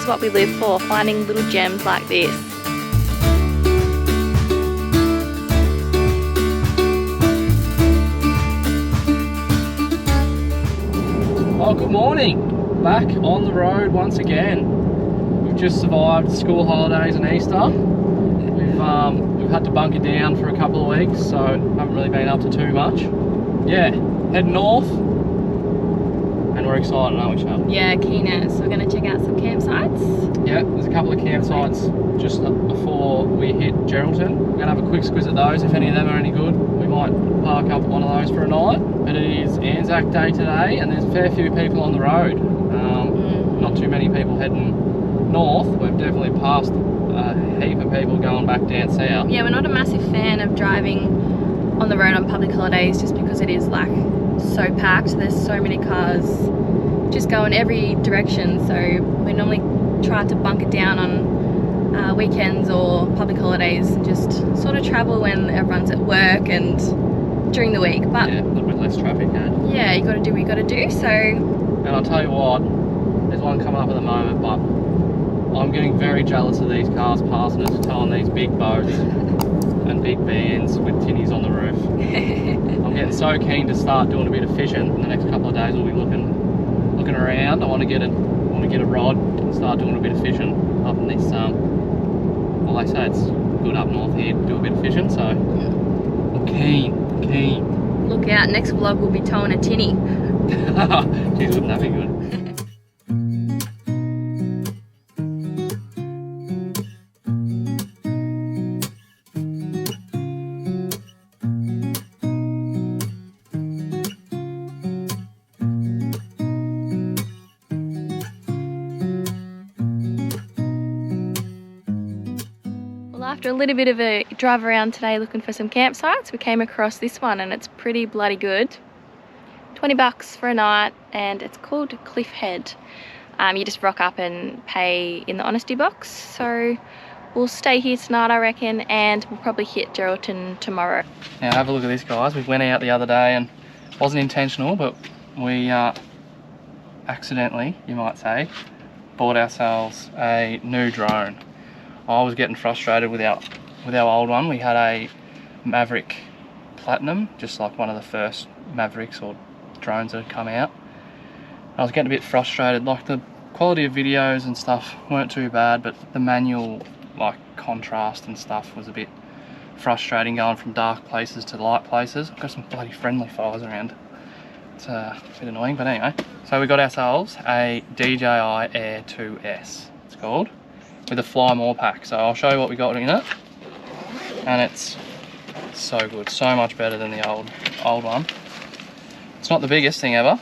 is what we live for, finding little gems like this. Oh, good morning. Back on the road once again. We've just survived school holidays and Easter. We've had to bunker down for a couple of weeks, so haven't really been up to too much. Yeah, heading north. And we're excited, aren't we, Chad? Yeah, keen as. We're going to check out some campsites. Yeah, there's a couple of campsites just before we hit Geraldton. We're going to have a quick squiz at those. If any of them are any good, we might park up one of those for a night. But it is Anzac Day today, and there's a fair few people on the road. Not too many people heading north. We've definitely passed a heap of people going back down south. Yeah, we're not a massive fan of driving on the road on public holidays just because it is like so packed. There's so many cars just go in every direction, so we normally try to bunker down on weekends or public holidays and just sort of travel when everyone's at work and during the week. But yeah, a little bit less traffic, eh? Yeah, you got to do what you got to do. So, and I'll tell you what, there's one coming up at the moment, but I'm getting very jealous of these cars passing us, towing these big boats and big vans with tinnies on the roof. I'm getting so keen to start doing a bit of fishing. In the next couple of days we'll be looking around. I want to get a rod and start doing a bit of fishing up in this well, they say it's good up north here to do a bit of fishing, so I'm keen. Look out, next vlog we'll be towing a tinny. Jeez, wouldn't that be good? After a little bit of a drive around today looking for some campsites, we came across this one and it's pretty bloody good. 20 bucks for a night, and it's called Cliff Head. You just rock up and pay in the honesty box. So we'll stay here tonight, I reckon, and we'll probably hit Geraldton tomorrow. Now have a look at this, guys. We went out the other day and it wasn't intentional, but we accidentally, you might say, bought ourselves a new drone. I was getting frustrated with our old one. We had a Maverick Platinum, just like one of the first Mavericks or drones that had come out. I was getting a bit frustrated. Like, the quality of videos and stuff weren't too bad, but the manual, like, contrast and stuff was a bit frustrating, going from dark places to light places. I've got some bloody friendly fires around. It's a bit annoying, but anyway. So we got ourselves a DJI Air 2S, it's called, with a Fly More pack. So I'll show you what we got in it, and it's so good, so much better than the old one. It's not the biggest thing ever,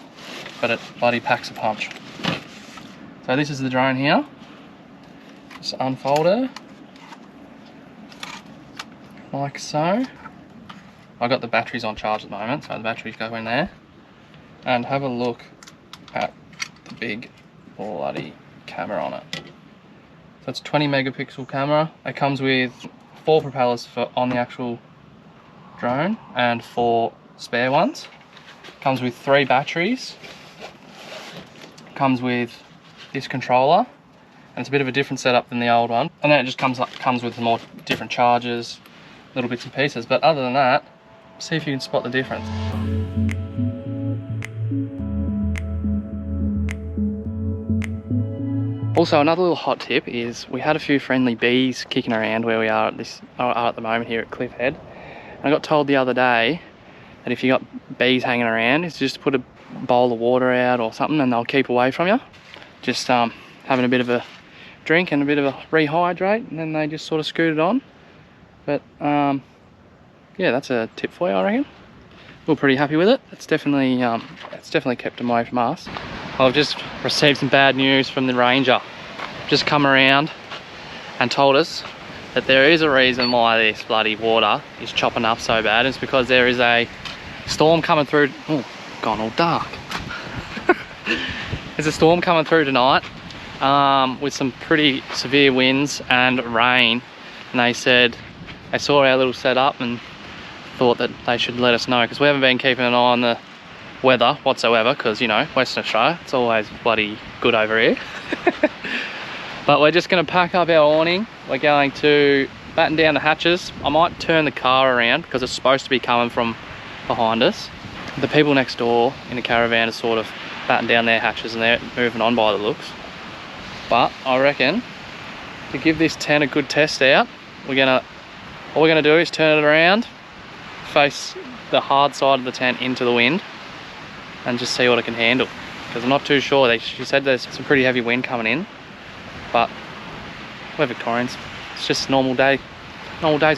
but it bloody packs a punch. So this is the drone here. Just unfold her like so. I got the batteries on charge at the moment, so the batteries go in there. And have a look at the big bloody camera on it. So it's a 20 megapixel camera. It comes with 4 propellers on the actual drone and 4 spare ones. Comes with 3 batteries. Comes with this controller, and it's a bit of a different setup than the old one. And then it just comes with more different chargers, little bits and pieces. But other than that, see if you can spot the difference. Also, another little hot tip is we had a few friendly bees kicking around where we are at the moment here at Cliff Head. And I got told the other day that if you got bees hanging around, is just put a bowl of water out or something and they'll keep away from you. Just having a bit of a drink and a bit of a rehydrate, and then they just sort of scoot it on. But yeah, that's a tip for you, I reckon. We're pretty happy with it. It's definitely kept them away from us. I've just received some bad news from the ranger. Just come around and told us that there is a reason why this bloody water is chopping up so bad. It's because there is a storm coming through. Oh, gone all dark. There's a storm coming through tonight with some pretty severe winds and rain. And they said they saw our little setup and thought that they should let us know, because we haven't been keeping an eye on the weather whatsoever, because, you know, Western Australia, it's always bloody good over here. But we're just going to pack up our awning. We're going to batten down the hatches. I might turn the car around because it's supposed to be coming from behind us. The people next door in the caravan are sort of batting down their hatches and they're moving on by the looks. But I reckon to give this tent a good test out, all we're gonna do is turn it around, face the hard side of the tent into the wind, and just see what it can handle. Because I'm not too sure. She said there's some pretty heavy wind coming in, but we're Victorians. It's just normal day's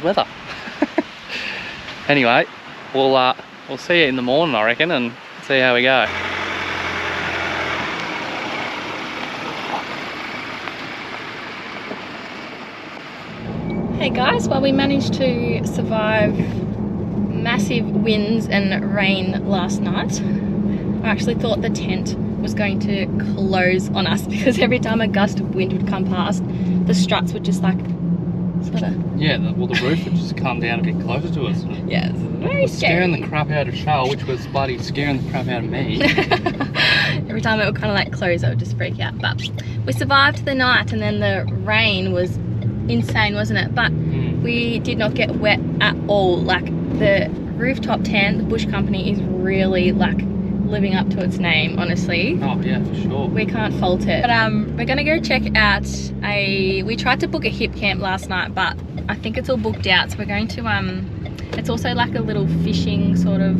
weather. Anyway, we'll see you in the morning, I reckon, and see how we go. Hey guys, well, we managed to survive massive winds and rain last night. I actually thought the tent was going to close on us because every time a gust of wind would come past, the struts would just like sort of... Yeah, the roof would just come down a bit closer to us. Yeah, it's very scary. Scaring the crap out of Shell, which was bloody scaring the crap out of me. Every time it would kind of like close, I would just freak out. But we survived the night, and then the rain was insane, wasn't it? But we did not get wet at all. Like, the rooftop tent, the Bush Company, is really like living up to its name, honestly. Oh yeah, for sure. We can't fault it. But we're gonna go check out we tried to book a hip camp last night, but I think it's all booked out. So we're going to it's also like a little fishing sort of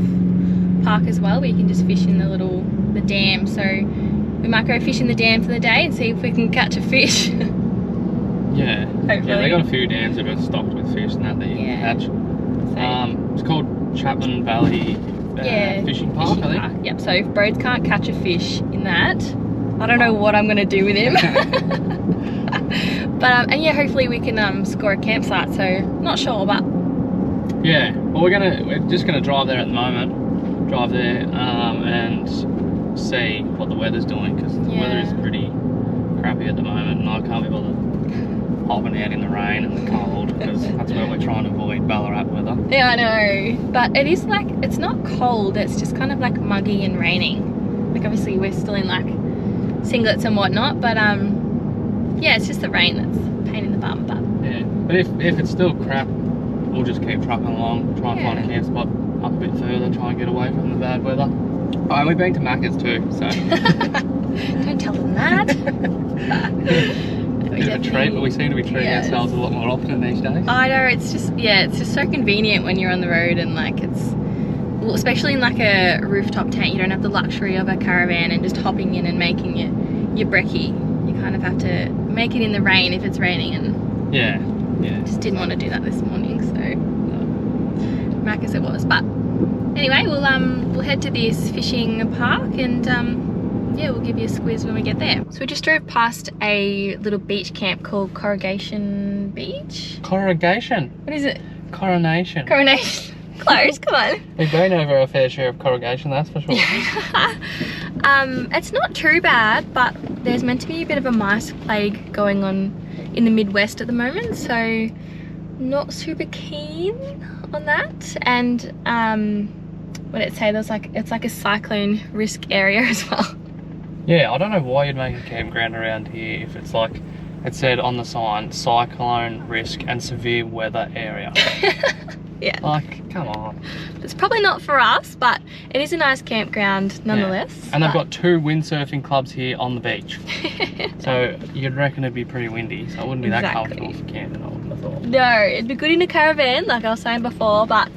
park as well, where you can just fish in the dam. So we might go fish in the dam for the day and see if we can catch a fish. Yeah. Hopefully. Yeah, they got a few dams that are stocked with fish and that you can catch. So, it's called CHAPMAN Valley Fishing Park, I think. Yep, so if Broads can't catch a fish in that, I don't know what I'm going to do with him. But, and yeah, hopefully we can score a campsite, so not sure, but... Yeah, well we're just going to drive there at the moment. Drive there and see what the weather's doing, because the weather is pretty crappy at the moment and I can't be bothered hopping out in the rain and the cold, because that's where we're trying to avoid Ballarat weather. Yeah, I know, but it is like, it's not cold, it's just kind of like muggy and raining. Like, obviously we're still in like singlets and whatnot, but yeah, it's just the rain that's a pain in the bum. But yeah, but if it's still crap, we'll just keep trucking along, try and find a camp spot up a bit further, try and get away from the bad weather. Oh, and we've been to Macca's too, so don't tell them that. Bit of a treat, but we seem to be treating ourselves a lot more often these days. I know, it's just so convenient when you're on the road, and like well, especially in like a rooftop tent, you don't have the luxury of a caravan and just hopping in and making your brekkie. You kind of have to make it in the rain if it's raining, and yeah. Just didn't want to do that this morning, so Macca's it was. But anyway, we'll head to this fishing park and yeah, we'll give you a squiz when we get there. So we just drove past a little beach camp called Corrugation Beach. Corrugation? What is it? Coronation. Coronation. Close, come on. We've been over a fair share of corrugation, that's for sure. It's not too bad, but there's meant to be a bit of a mice plague going on in the Midwest at the moment, so not super keen on that. And what did it say? It's like a cyclone risk area as well. Yeah, I don't know why you'd make a campground around here if it's like, it said on the sign, cyclone risk and severe weather area. Yeah. Like, come on. It's probably not for us, but it is a nice campground nonetheless. Yeah. And they've got 2 windsurfing clubs here on the beach. So you'd reckon it'd be pretty windy, so it wouldn't be that comfortable for camping, I wouldn't have thought. No, it'd be good in a caravan, like I was saying before, but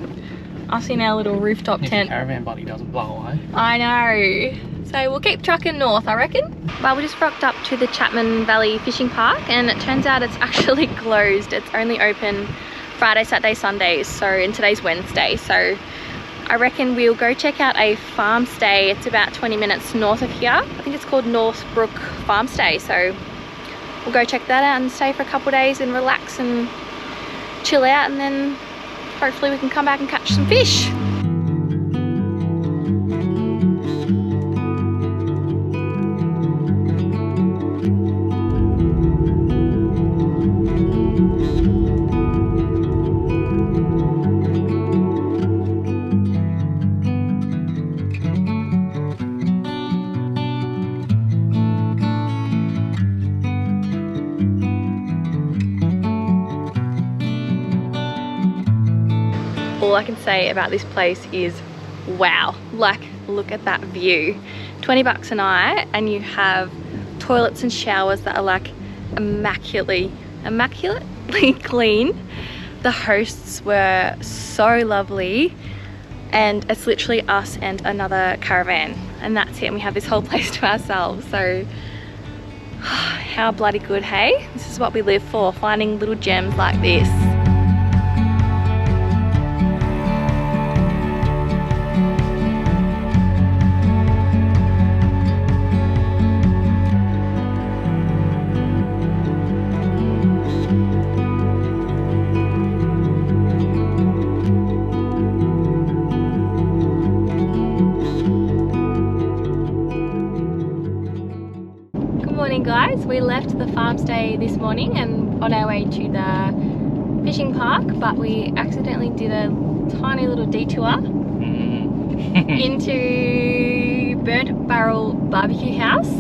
I've seen our little rooftop tent. If the caravan buddy doesn't blow away. I know. So we'll keep trucking north, I reckon. Well, we just rocked up to the CHAPMAN Valley Fishing Park, and it turns out it's actually closed. It's only open Friday, Saturday, Sundays, and today's Wednesday. So I reckon we'll go check out a farm stay. It's about 20 minutes north of here. I think it's called Northbrook Farm Stay. So we'll go check that out and stay for a couple of days and relax and chill out, and then hopefully we can come back and catch some fish. all I can say about this place is wow. Like, look at that view. 20 bucks a night, and you have toilets and showers that are like immaculately clean. The hosts were so lovely, and it's literally us and another caravan, and that's it, and we have this whole place to ourselves. So how bloody good, hey? This is what we live for, finding little gems like this. Guys, we left the farm stay this morning and on our way to the fishing park, but we accidentally did a tiny little detour into Burnt Barrel Barbecue House.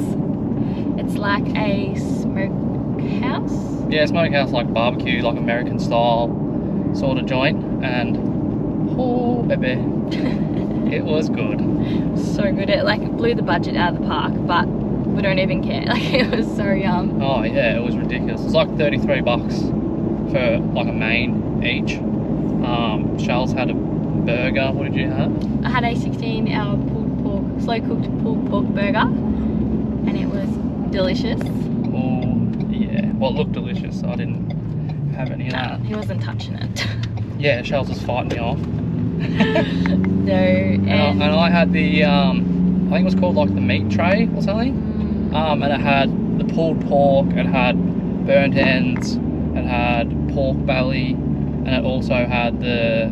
It's like a smokehouse. Yeah, smokehouse, like barbecue, like American style sort of joint, and oh baby, it was good. So good. It like blew the budget out of the park, but we don't even care. Like, it was so yum. Oh yeah, it was ridiculous. It's like 33 bucks for like a main each. Charles had a burger. What did you have? I had a 16-hour pulled pork, slow cooked pulled pork burger, and it was delicious. Oh yeah, well, it looked delicious. So I didn't have any of that. He wasn't touching it. Yeah, Charles was fighting me off. No, and I had the I think it was called like the meat tray or something. And it had the pulled pork, it had burnt ends, it had pork belly, and it also had the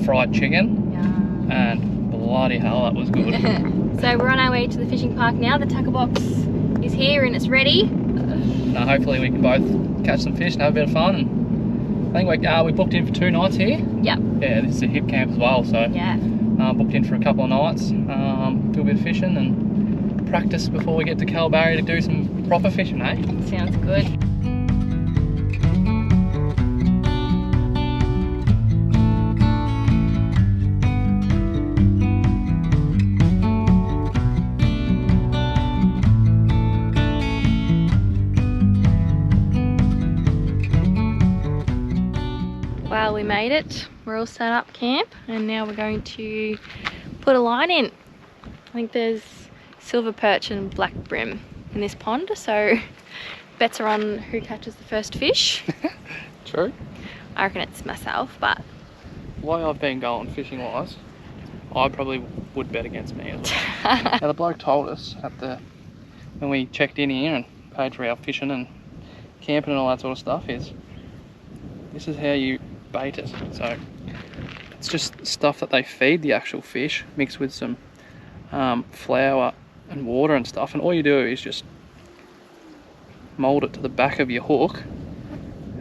fried chicken. Yeah. And bloody hell, that was good. So we're on our way to the fishing park now. The tackle box is here and it's ready. Now hopefully we can both catch some fish and have a bit of fun. And I think we booked in for 2 nights here. Yep. Yeah, this is a hip camp as well, so yeah. Booked in for a couple of nights, do a bit of fishing and practice before we get to Kalbarri to do some proper fishing, eh? Sounds good. Well, we made it. We're all set up camp, and now we're going to put a line in. I think there's silver perch and black brim in this pond, so bets are on who catches the first fish. True. I reckon it's myself, but the way I've been going fishing wise, I probably would bet against me as well. Now the bloke told us when we checked in here and paid for our fishing and camping and all that sort of stuff, this is how you bait it. So it's just stuff that they feed the actual fish mixed with some flour and water and stuff, and all you do is just mold it to the back of your hook,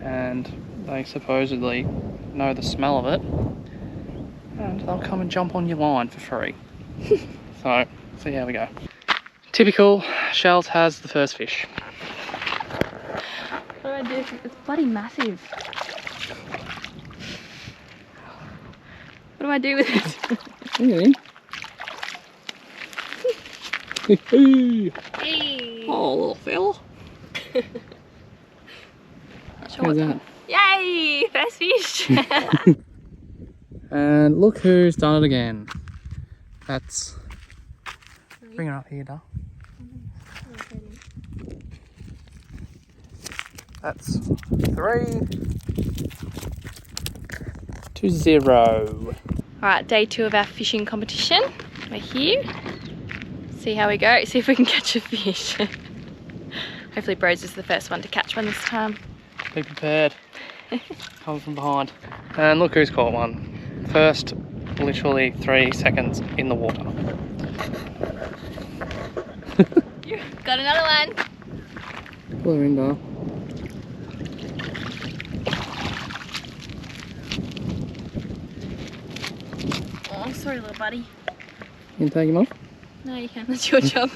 and they supposedly know the smell of it, and they'll come and jump on your line for free. So see how we go. Typical, Shells has the first fish. What do I do? It's bloody massive. What do I do with it? Yeah. Hey. Oh, little fella. How's that? Yay! First fish! And look who's done it again. That's... Bring her up here, Dal. That's 3-0. Alright, day 2 of our fishing competition. We're here. See how we go, see if we can catch a fish. Hopefully Bros is the first one to catch one this time. Be prepared. Coming from behind. And look who's caught one. First, literally 3 seconds in the water. Got another one. Pull her in, Dale. Oh, sorry little buddy. You can take him off? No, you can, that's your job.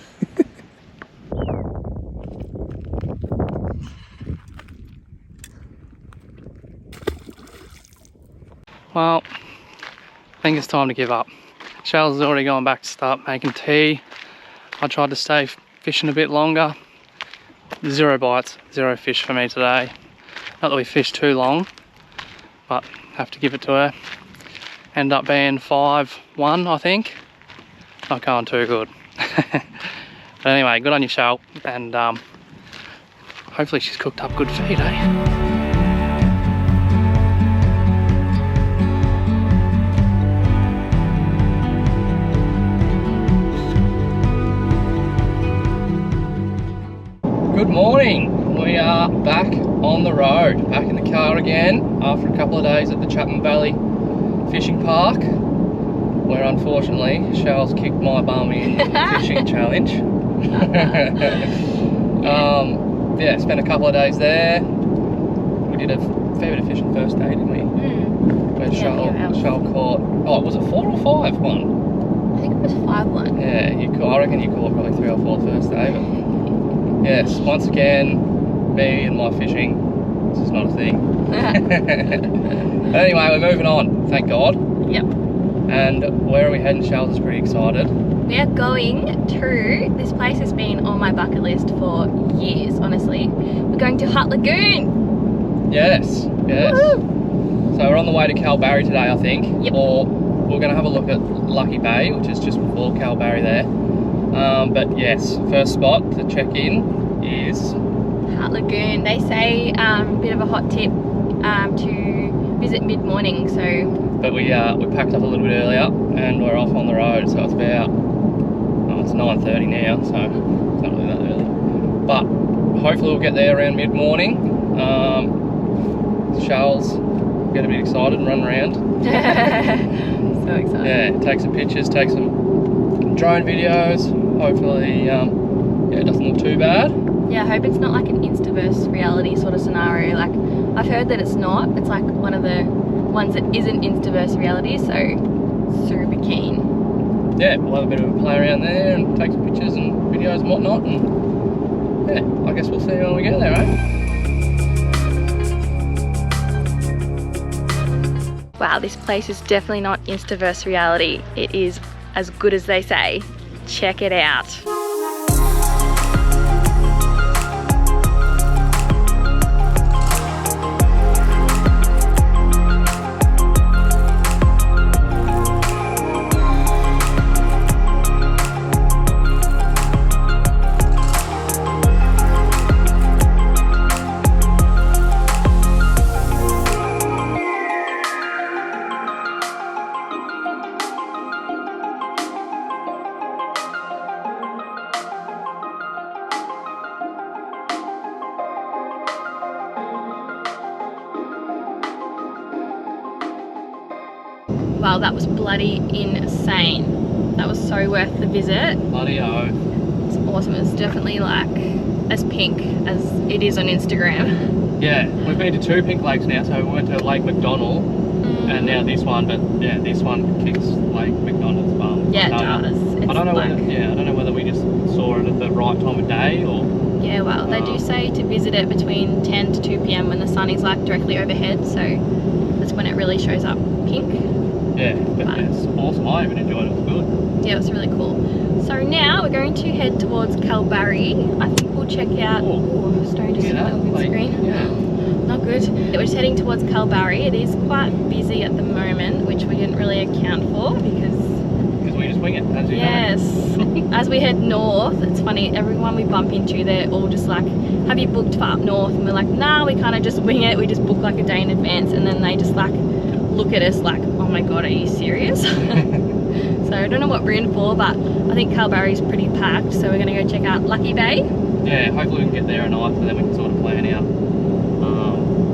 Well, think it's time to give up. Shell's already gone back to start making tea. I tried to stay fishing a bit longer. 0 bites, 0 fish for me today. Not that we fished too long, but have to give it to her. End up being 5-1, I think. Not going too good. But anyway, good on you, Shell, and hopefully she's cooked up good feed, eh? Good morning. We are back on the road, back in the car again after a couple of days at the Chapman Valley Fishing Park, where unfortunately Shell's kicked my bum in the fishing challenge. Yeah, spent a couple of days there. We did a fair bit of fishing first day, didn't we? Where Shell caught, oh, was it 4 or 5 one? I think it was 5-1. Yeah, I reckon you caught probably 3 or 4 first day, but yes, once again, me and my fishing, this is not a thing. But anyway, we're moving on, thank God. Yep. And where are we heading? Shell's is pretty excited. We are going to, this place has been on my bucket list for years, honestly. We're going to Hutt Lagoon. Yes, yes. Woo! So we're on the way to Kalbarri today, I think. Yep. Or we're going to have a look at Lucky Bay, which is just before Kalbarri there. But yes, first spot to check in is Hutt Lagoon. They say bit of a hot tip to visit mid-morning, so. But we packed up a little bit earlier and we're off on the road, so it's about, it's 9:30 now, so it's not really that early. But hopefully we'll get there around mid-morning. Shell's get a bit excited and run around. So excited. Yeah, take some pictures, take some drone videos. Hopefully, yeah, it doesn't look too bad. Yeah, I hope it's not like an Instaverse reality sort of scenario. Like, I've heard that it's not. It's like one of the ones that isn't Instaverse reality, so super keen. Yeah, we'll have a bit of a play around there and take some pictures and videos and whatnot, and yeah, I guess we'll see you when we get there, eh? Wow, this place is definitely not Instaverse reality. It is as good as they say. Check it out. Wow, that was bloody insane. That was so worth the visit. Bloody oath. It's awesome. It's definitely like as pink as it is on Instagram. Yeah, we've been to 2 pink lakes now, so we went to Lake McDonald and now this one, but yeah, this one kicks Lake McDonald's bum. Yeah, it does. I don't know whether we just saw it at the right time of day or. Yeah, well, they do say to visit it between 10 to 2 p.m. when the sun is like directly overhead, so that's when it really shows up pink. Yeah, but it's awesome. I even enjoyed it. It was good. Yeah, it was really cool. So now we're going to head towards Kalbarri. I think we'll check out. Oh, stone just hit on the screen. Yeah. Not good. We're just heading towards Kalbarri. It is quite busy at the moment, which we didn't really account for because we just wing it, as you know. Yes. As we head north, it's funny, everyone we bump into, they're all just like, have you booked for up north? And we're like, nah, we kind of just wing it. We just book like a day in advance, and then they just like look at us like, oh my god, are you serious? So I don't know what we're in for, but I think Kalbarri's pretty packed, so we're going to go check out Lucky Bay. Yeah, hopefully we can get there at night, so then we can sort of plan out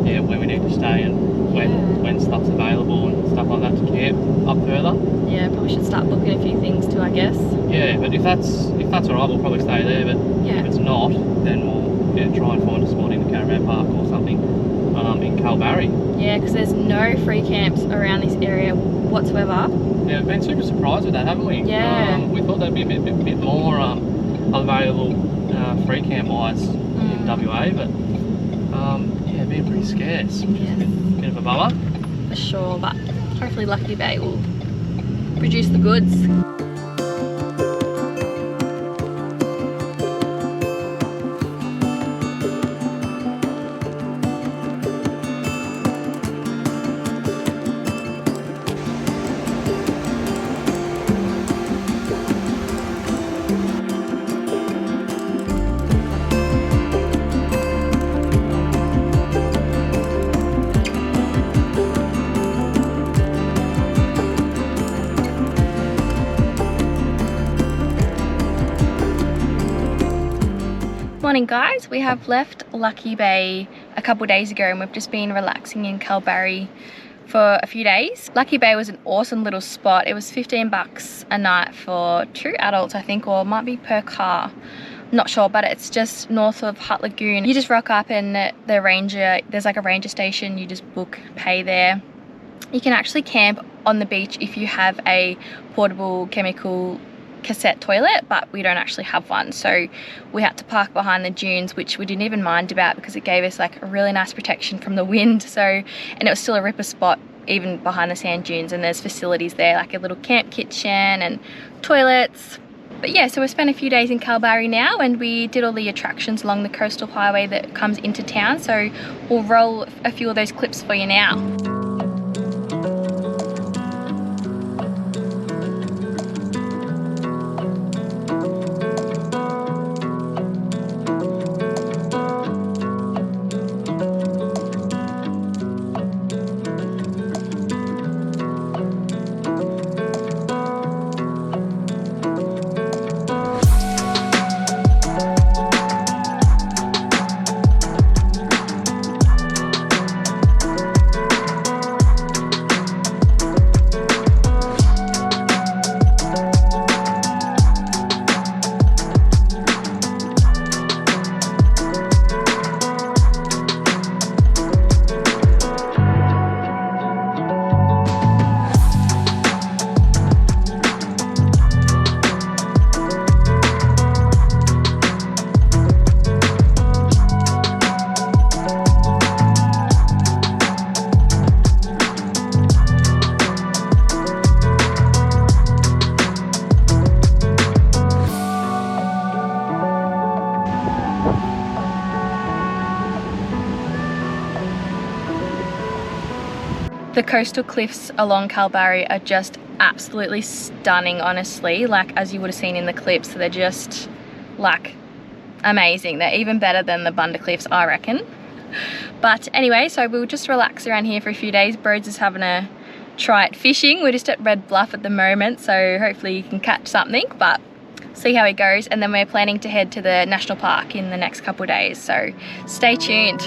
yeah, where we need to stay and when stuff's available and stuff like that to camp up further. Yeah, probably should start booking a few things too, I guess. Yeah, but if that's alright, we'll probably stay there, but if it's not, then we'll try and find a spot in the caravan park or something in Kalbarri. Yeah, because there's no free camps around this area whatsoever. Yeah, we've been super surprised with that, haven't we? Yeah. We thought there'd be a bit more available free camp wise in WA, but yeah, being pretty scarce, which is a bit of a bummer. For sure, but hopefully Lucky Bay will produce the goods. Morning guys, we have left Lucky Bay a couple days ago and we've just been relaxing in Kalbarri for a few days. Lucky Bay was an awesome little spot. It was 15 bucks a night for 2 adults, I think, or it might be per car. I'm not sure, but it's just north of Hutt Lagoon. You just rock up and there's like a ranger station, you just book, pay there. You can actually camp on the beach if you have a portable chemical cassette toilet, but we don't actually have one, so we had to park behind the dunes, which we didn't even mind about because it gave us like a really nice protection from the wind. So, and it was still a ripper spot even behind the sand dunes, and there's facilities there like a little camp kitchen and toilets. But yeah, so we spent a few days in Kalbarri now and we did all the attractions along the coastal highway that comes into town, so we'll roll a few of those clips for you now. The coastal cliffs along Kalbarri are just absolutely stunning, honestly, like as you would have seen in the clips. They're just like amazing. They're even better than the Bunda cliffs, I reckon. But anyway, so we'll just relax around here for a few days. Broads is having a try at fishing. We're just at Red Bluff at the moment, so hopefully you can catch something, but see how it goes. And then we're planning to head to the national park in the next couple of days, so stay tuned.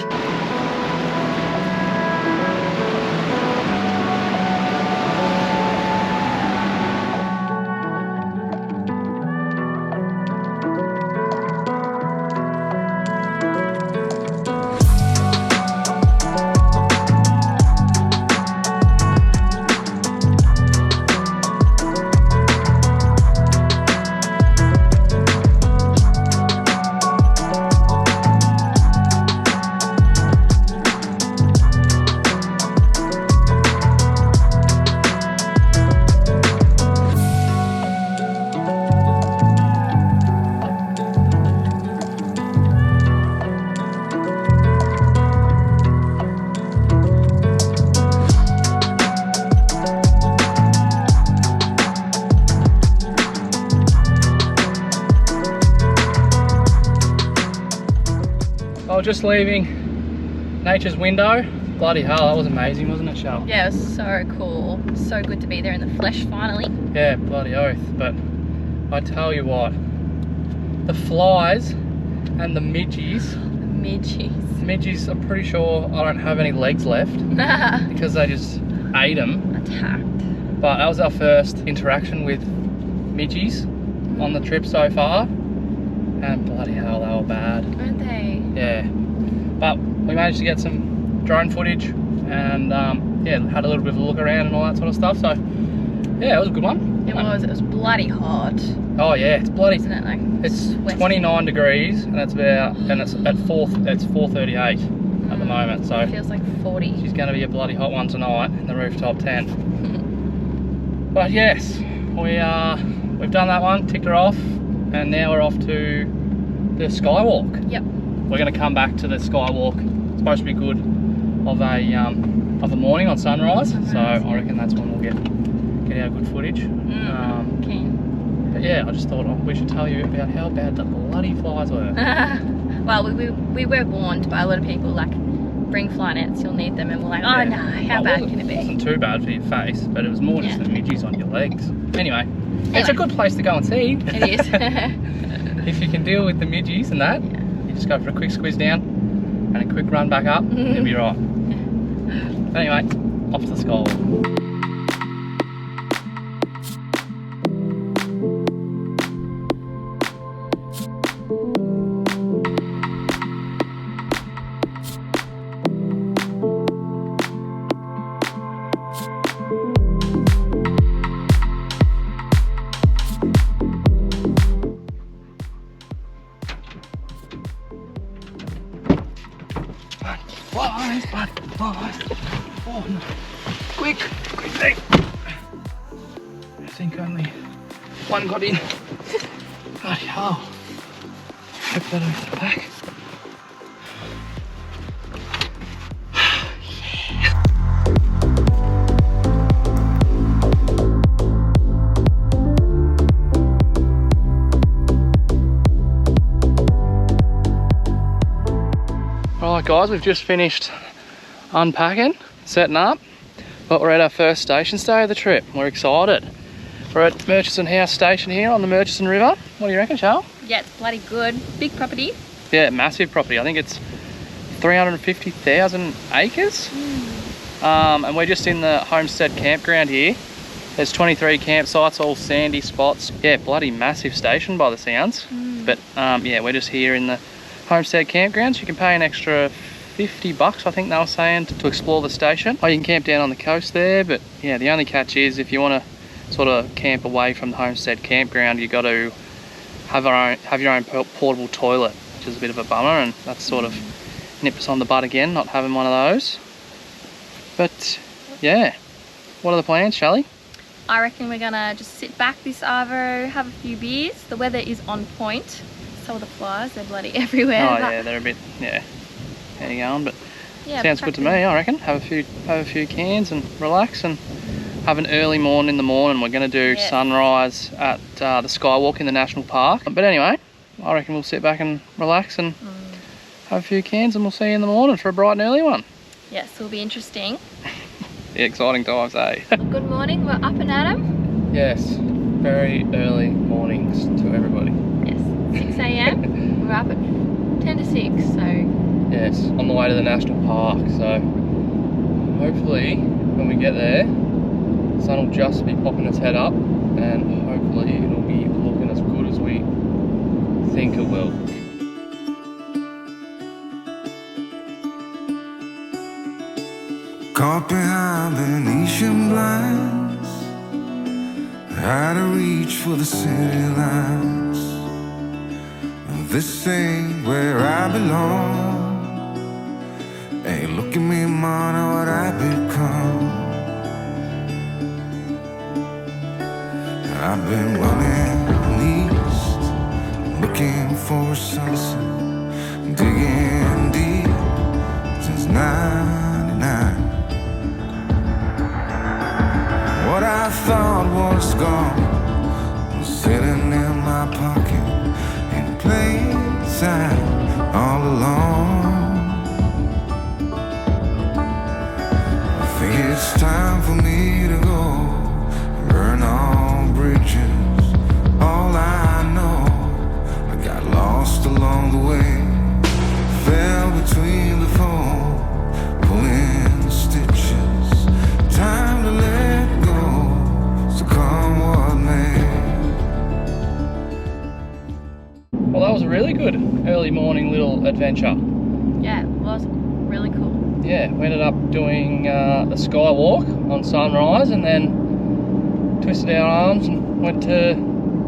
Just leaving nature's window. Bloody hell, that was amazing, wasn't it, Shell? Yeah, it was so cool. So good to be there in the flesh finally. Yeah, bloody oath. But I tell you what, the flies and the midgies. Midgies, I'm pretty sure I don't have any legs left because they just ate them. Attacked. But that was our first interaction with midgies on the trip so far. And bloody hell, they were bad. Weren't they? Yeah. But we managed to get some drone footage and yeah, had a little bit of a look around and all that sort of stuff. So yeah, it was a good one. It was bloody hot. Oh yeah, it's bloody. Isn't it, like, it's sweaty. 29 degrees and it's about, and it's at 4:38 at the moment. So it feels like 40. she's going to be a bloody hot one tonight in the rooftop tent. But yes, we've done that one, ticked her off, and now we're off to the Skywalk. Yep. We're going to come back to the Skywalk. It's supposed to be good of a morning on sunrise, so I reckon that's when we'll get our good footage. Keen. But yeah, I just thought we should tell you about how bad the bloody flies were. Well, we were warned by a lot of people, like, bring fly nets, you'll need them, and we're like, oh no, how bad can it be? It wasn't too bad for your face, but it was more just the midges on your legs. Anyway, it's a good place to go and see. It is. If you can deal with the midges and that, you just go for a quick squeeze down and a quick run back up, you'll be right. Anyway, off to the Skywalk. Flies, buddy, flies. Oh no. Quick thing. I think only one got in. Bloody hell. Hope that over the back. Alright guys, we've just finished unpacking, setting up, but we're at our first station stay of the trip. We're excited. We're at Murchison House Station here on the Murchison River. What do you reckon, Charles? Yeah, it's bloody good. Big property. Yeah, massive property. I think it's 350,000 acres. And we're just in the homestead campground here. There's 23 campsites, all sandy spots. Yeah, bloody massive station by the sounds. But yeah, we're just here in the homestead campgrounds. You can pay an extra $50, I think they were saying, to explore the station. Or you can camp down on the coast there, but yeah, the only catch is if you want to sort of camp away from the homestead campground, you got to have your own portable toilet, which is a bit of a bummer, and that's sort of nipped us on the butt again, not having one of those. But yeah, what are the plans, Shelley? I reckon we're gonna just sit back this arvo, have a few beers. The weather is on point. So are the flies, they're bloody everywhere. Oh yeah, they're a bit, yeah, how you going, but yeah, sounds good to me, I reckon. Have a few cans and relax and have an early morning in the morning. We're going to do sunrise at the Skywalk in the National Park. But anyway, I reckon we'll sit back and relax and have a few cans, and we'll see you in the morning for a bright and early one. Yes, it'll be interesting. The exciting times, eh? Good morning, we're up and at 'em. Yes, very early mornings to everybody. Yes, 6 AM. We're up at 10 to 6, so... Yes, on the way to the National Park, so hopefully when we get there, the sun will just be popping its head up, and hopefully it'll be looking as good as we think it will. Caught behind Venetian blinds, out of reach for the city lights. This ain't where I belong. Hey, look at me, man, what I've become. I've been running east, looking for a sunset, digging deep since '99. What I thought was gone was sitting in my pocket in plain sight all along. I think it's time for me to go, burn all bridges. All I know, I got lost along the way, fell between the foam, pulling stitches. Time to let go, so come what may. Well, that was a really good early morning little adventure. Yeah, it was really cool. Yeah, we ended up doing the Skywalk on sunrise, and then twisted our arms and went to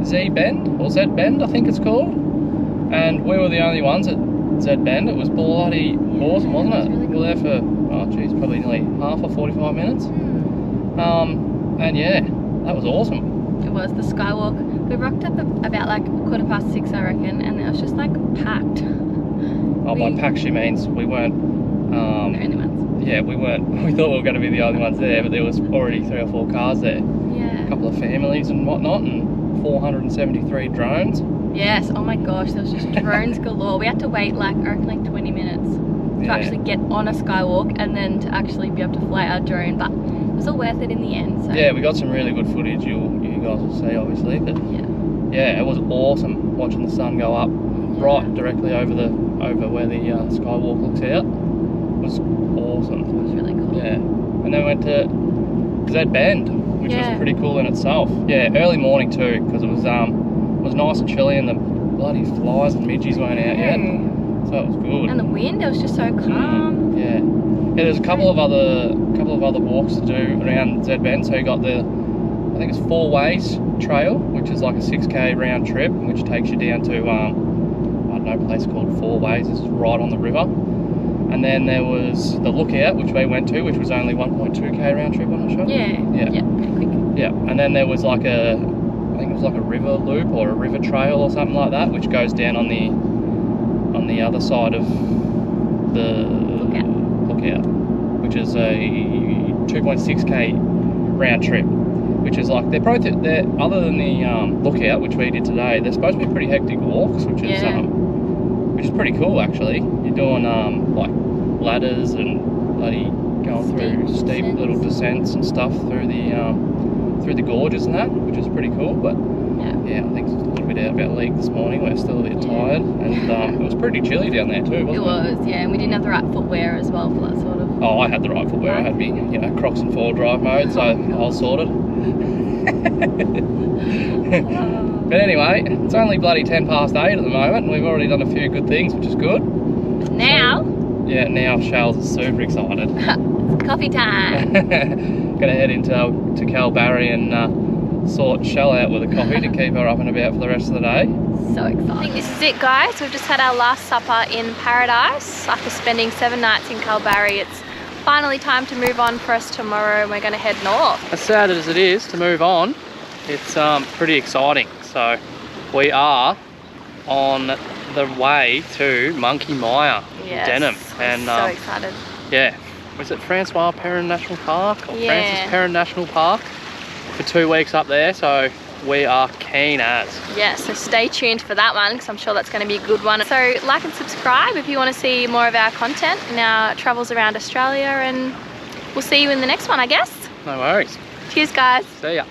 Z Bend, or Z Bend I think it's called, and we were the only ones at Z Bend. It was bloody awesome, wasn't it? Really We were there for, oh geez, probably nearly half or 45 minutes. And yeah, That was awesome. It was the Skywalk. We rocked up about like 6:15, I reckon, and it was just like packed. Oh, by packed she means we weren't. The only ones. Yeah, we weren't. We thought we were going to be the only ones there, but there was already 3 or 4 cars there. Yeah. A couple of families and whatnot, and 473 drones. Yes. Oh my gosh, there was just drones galore. We had to wait like I reckon like 20 minutes to actually get on a Skywalk and then to actually be able to fly our drone, but it was all worth it in the end. So. Yeah, we got some really good footage. You guys will see, obviously, but yeah, it was awesome watching the sun go up right directly over where the Skywalk looks out. It was awesome. It was really cool. Yeah, and then we went to Z Bend, which was pretty cool in itself. Yeah, early morning too, because it was nice and chilly and the bloody flies and midges weren't out yet, so it was good. And the wind, it was just so calm. Yeah, there's a couple of other walks to do around Z Bend. So you got I think it's 4 Ways trail, which is like a 6k round trip, which takes you down to I don't know, a place called 4 Ways. It's right on the river. And then there was the Lookout, which we went to, which was only 1.2k round trip, I'm not sure. Yeah, pretty quick. Yeah, and then there was like I think it was like a river loop or a river trail or something like that, which goes down on the other side of the Lookout, which is a 2.6k round trip, which is like they're other than the Lookout, which we did today, they're supposed to be pretty hectic walks, which is pretty cool actually. You're doing like ladders and bloody going through steep little descents and stuff through the gorges and that, which is pretty cool. But yeah, I think it's a little bit out of our league this morning. We're still a bit tired, and it was pretty chilly down there too, wasn't it? It was, yeah, and we didn't have the right footwear as well for that sort of. Oh, I had the right footwear. I had me, Crocs and 4-drive mode, so I was sorted. But anyway, it's only bloody 8:10 at the moment, and we've already done a few good things, which is good. Now? Now Shell's is super excited. It's coffee time. Gonna head into Kalbarri and sort Shell out with a coffee to keep her up and about for the rest of the day. So exciting. I think this is it, guys. We've just had our last supper in paradise after spending 7 nights in Kalbarri. It's finally time to move on for us tomorrow, and we're going to head north. As sad as it is to move on, it's pretty exciting. So we are on the way to Monkey Mire, Denham, and so excited. Yeah, was it Francois Perrin National Park or Francis Perrin National Park for 2 weeks up there? So we are keen as. Yeah, so stay tuned for that one, because I'm sure that's going to be a good one. So like and subscribe if you want to see more of our content and our travels around Australia, and we'll see you in the next one, I guess. No worries. Cheers, guys. See ya.